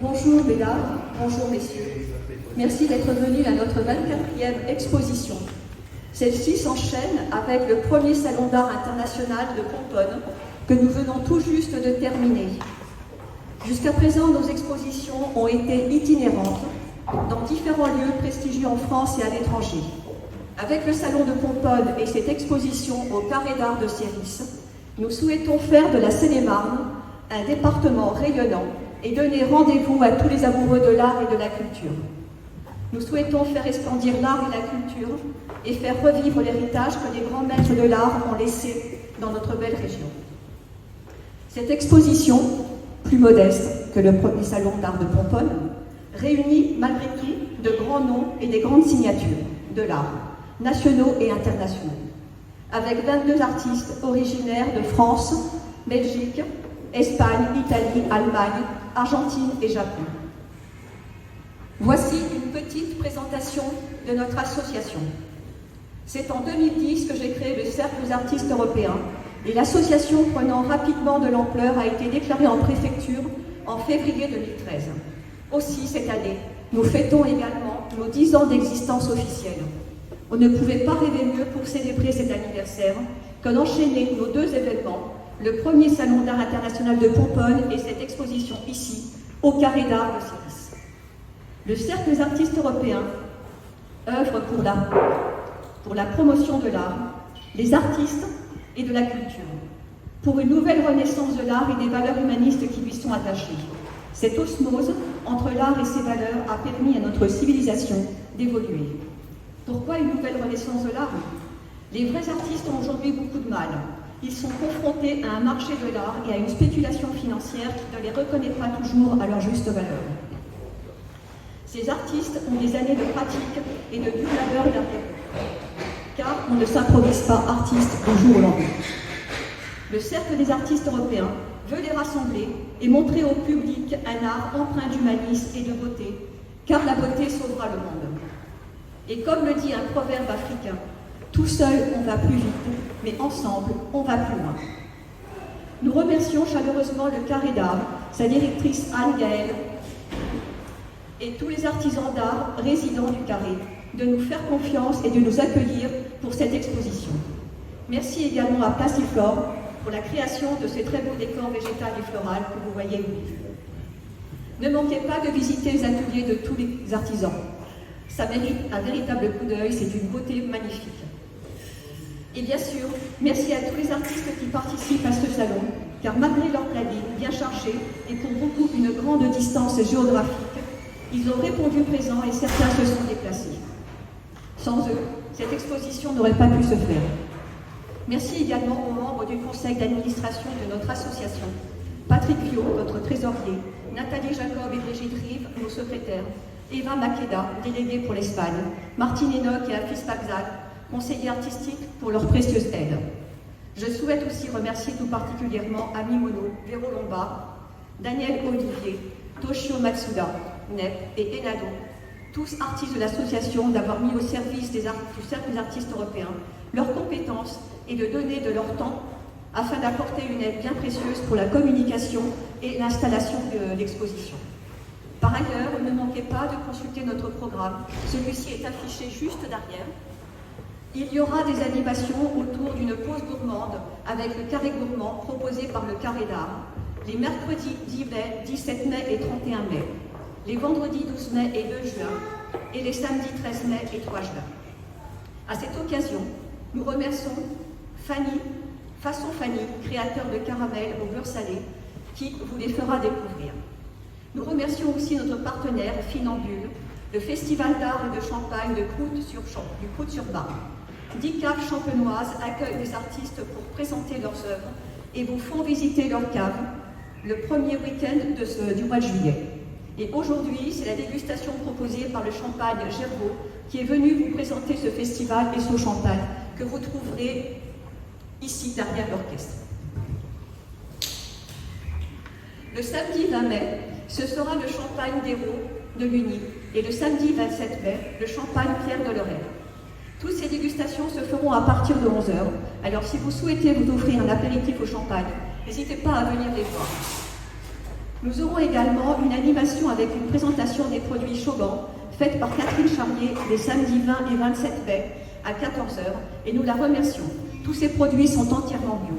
Bonjour mesdames, bonjour messieurs. Merci d'être venus à notre 24e exposition. Celle-ci s'enchaîne avec le premier salon d'art international de Pomponne que nous venons tout juste de terminer. Jusqu'à présent, nos expositions ont été itinérantes dans différents lieux prestigieux en France et à l'étranger. Avec le salon de Pomponne et cette exposition au Carré d'Art de Céris, nous souhaitons faire de la Seine-et-Marne un département rayonnant et donner rendez-vous à tous les amoureux de l'art et de la culture. Nous souhaitons faire resplendir l'art et la culture et faire revivre l'héritage que les grands maîtres de l'art ont laissé dans notre belle région. Cette exposition, plus modeste que le premier salon d'art de Pomponne, réunit malgré tout de grands noms et des grandes signatures de l'art, nationaux et internationaux, avec 22 artistes originaires de France, Belgique, Espagne, Italie, Allemagne, Argentine et Japon. Voici une petite présentation de notre association. C'est en 2010 que j'ai créé le Cercle des artistes européens et l'association, prenant rapidement de l'ampleur, a été déclarée en préfecture en février 2013. Aussi, cette année, nous fêtons également nos 10 ans d'existence officielle. On ne pouvait pas rêver mieux pour célébrer cet anniversaire que d'enchaîner nos deux événements, le premier salon d'art international de Pomponne et cette exposition ici, au Carré d'Art de Céris. Le Cercle des artistes européens œuvre pour la promotion de l'art, des artistes et de la culture, pour une nouvelle renaissance de l'art et des valeurs humanistes qui lui sont attachées. Cette osmose entre l'art et ses valeurs a permis à notre civilisation d'évoluer. Pourquoi une nouvelle renaissance de l'art? Les vrais artistes ont aujourd'hui beaucoup de mal. Ils sont confrontés à un marché de l'art et à une spéculation financière qui ne les reconnaît pas toujours à leur juste valeur. Ces artistes ont des années de pratique et de dur labeur derrière eux, car on ne s'improvise pas artiste du jour au lendemain. Le Cercle des artistes européens veut les rassembler et montrer au public un art empreint d'humanisme et de beauté, car la beauté sauvera le monde. Et comme le dit un proverbe africain, tout seul on va plus vite, mais ensemble on va plus loin. Nous remercions chaleureusement le Carré d'Art, sa directrice Anne Gaëlle, et tous les artisans d'art résidents du Carré, de nous faire confiance et de nous accueillir pour cette exposition. Merci également à Passiflore pour la création de ces très beaux décors végétal et floral que vous voyez au milieu. Ne manquez pas de visiter les ateliers de tous les artisans. Ça mérite un véritable coup d'œil, c'est une beauté magnifique. Et bien sûr, merci à tous les artistes qui participent à ce salon, car malgré leur planning bien chargé et pour beaucoup une grande distance géographique, ils ont répondu présent et certains se sont déplacés. Sans eux, cette exposition n'aurait pas pu se faire. Merci également aux membres du conseil d'administration de notre association, Patrick Pio, notre trésorier, Nathalie Jacob et Brigitte Rive, nos secrétaires, Eva Maqueda, déléguée pour l'Espagne, Martine Enoch et Afis Bagzal, conseillers artistiques, pour leur précieuse aide. Je souhaite aussi remercier tout particulièrement Ami Mono, Véro Lombard, Daniel Olivier, Toshio Matsuda, Nep et Enado, tous artistes de l'association, d'avoir mis au service du Cercle des artistes européens leurs compétences et de donner de leur temps afin d'apporter une aide bien précieuse pour la communication et l'installation de l'exposition. Par ailleurs, ne manquez pas de consulter notre programme. Celui-ci est affiché juste derrière. Il y aura des animations autour d'une pause gourmande avec le carré gourmand proposé par le Carré d'Art, les mercredis 10 mai, 17 mai et 31 mai, les vendredis 12 mai et 2 juin, et les samedis 13 mai et 3 juin. À cette occasion, nous remercions Façon Fanny, créateur de caramel au beurre salé, qui vous les fera découvrir. Nous remercions aussi notre partenaire Finambule, le Festival d'art et de champagne du Croûte-sur-Bar. 10 caves champenoises accueillent des artistes pour présenter leurs œuvres et vous font visiter leur cave le premier week-end du mois de juillet. Et aujourd'hui, c'est la dégustation proposée par le champagne Gervaux qui est venu vous présenter ce festival et ce champagne que vous trouverez ici derrière l'orchestre. Le samedi 20 mai, ce sera le champagne d'Hérault de Lugny et le samedi 27 mai, le champagne Pierre de Lorraine. Toutes ces dégustations se feront à partir de 11 h. Alors si vous souhaitez vous offrir un apéritif au champagne, n'hésitez pas à venir les voir. Nous aurons également une animation avec une présentation des produits Chauban, faite par Catherine Charnier les samedis 20 et 27 mai à 14 h et nous la remercions. Tous ces produits sont entièrement bio.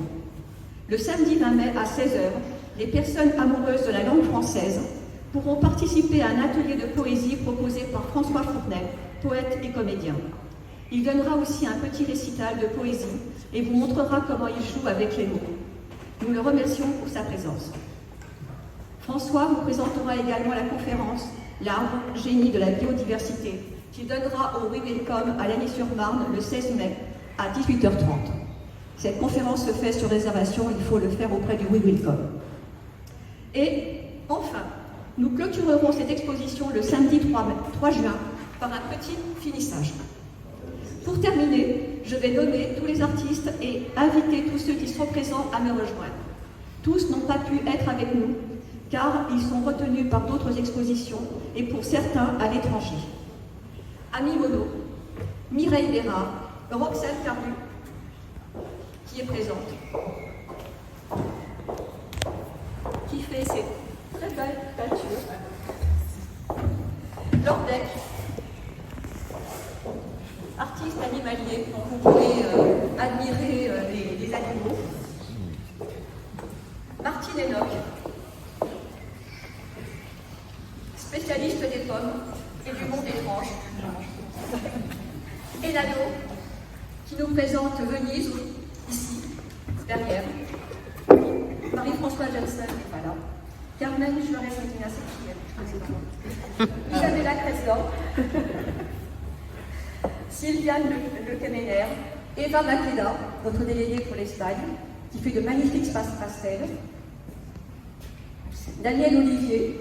Le samedi 20 mai à 16 h, les personnes amoureuses de la langue française pourront participer à un atelier de poésie proposé par François Fournet, poète et comédien. Il donnera aussi un petit récital de poésie et vous montrera comment il joue avec les mots. Nous le remercions pour sa présence. François vous présentera également la conférence « L'arbre, génie de la biodiversité » qui donnera au We Welcome à Lagny-sur-Marne le 16 mai à 18 h 30. Cette conférence se fait sur réservation, il faut le faire auprès du We Welcome. Et enfin, nous clôturerons cette exposition le samedi 3 juin par un petit finissage. Pour terminer, je vais nommer tous les artistes et inviter tous ceux qui seront présents à me rejoindre. Tous n'ont pas pu être avec nous, car ils sont retenus par d'autres expositions et pour certains à l'étranger. Ami Mono, Mireille Bérard, Roxane Carbu, qui est présente, qui fait ces très belles peintures. Lordec, artiste animalier, dont vous pouvez admirer les animaux. Martine Enoch, spécialiste des pommes et du monde étrange. Elano, qui nous présente Venise, ici, derrière. Marie-Françoise Jensen, voilà. Carmen Juarez-Medina, c'est qui elle? Isabella Cresdor. Sylviane Le Kemener, Eva Maqueda, votre déléguée pour l'Espagne, qui fait de magnifiques pastels. Daniel Olivier,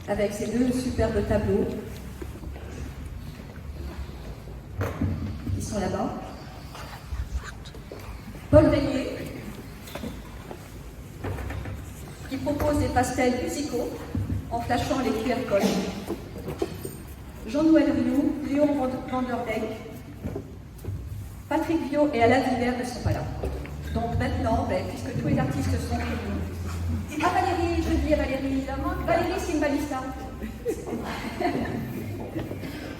avec ses 2 superbes tableaux, qui sont là-bas. Paul Régnier, qui propose des pastels musicaux en flashant les QR codes. Jean-Noël Rioux, Léon Vanderbeek, Patrick Viau et Alain Villers ne sont pas là. Donc maintenant, puisque tous les artistes sont venus. Ah Valérie, je dis à Valérie, Valérie Simbalista,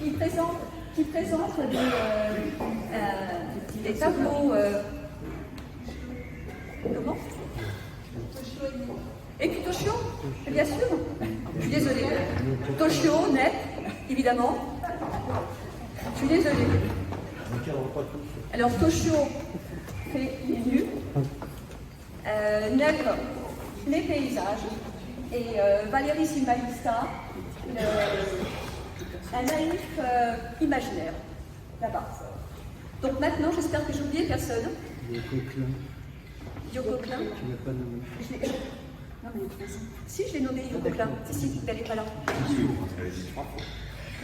qui présente des tableaux. Comment? Et puis Toshio, bien sûr. Je suis désolée. Toshio, net, évidemment. Je suis désolée. Alors Toshio fait les nus, Nep les paysages, et Valérie Simbalista, un naïf imaginaire, là-bas. Donc maintenant, j'espère que j'ai oublié personne. Yoko Klein. Tu l'as pas nommé. Non, mais si, je l'ai nommé Yoko Klein. Si, elle n'est pas là.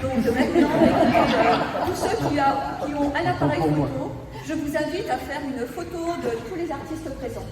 Donc maintenant, tous ceux qui ont un appareil photo, je vous invite à faire une photo de tous les artistes présents.